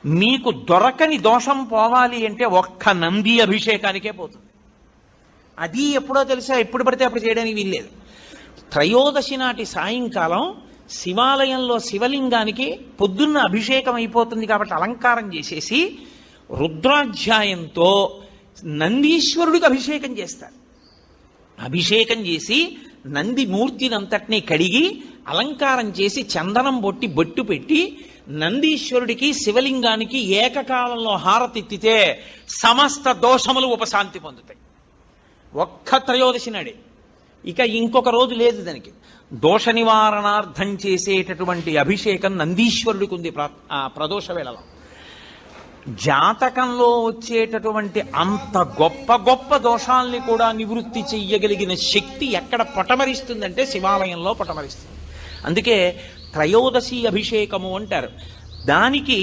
మీకు దొరకని దోషం పోవాలి అంటే ఒక్క నంది అభిషేకానికే పోతుంది. అది ఎప్పుడో తెలుసా, ఎప్పుడు పడితే అప్పుడు చేయడానికి వీల్లేదు. త్రయోదశి నాటి సాయంకాలం శివాలయంలో శివలింగానికి పొద్దున్న అభిషేకం అయిపోతుంది కాబట్టి అలంకారం చేసేసి రుద్రాధ్యాయంతో నందీశ్వరుడికి అభిషేకం చేస్తారు. అభిషేకం చేసి నంది మూర్తినంతటినీ కడిగి అలంకారం చేసి చందనం బొట్టు పెట్టి నందీశ్వరుడికి శివలింగానికి ఏకకాలంలో హారతిత్తితే సమస్త దోషములు ఉపశాంతి పొందుతాయి. ఒక్క త్రయోదశి నాడే, ఇక ఇంకొక రోజు లేదు దానికి. దోష నివారణార్థం చేసేటటువంటి అభిషేకం నందీశ్వరుడికి ఉంది ప్రదోష వేళలో. జాతకంలో వచ్చేటటువంటి అంత గొప్ప గొప్ప దోషాల్ని కూడా నివృత్తి చెయ్యగలిగిన శక్తి ఎక్కడ పటమరిస్తుందంటే శివాలయంలో పటమరిస్తుంది. అందుకే త్రయోదశి అభిషేకము అంటారు. దానికి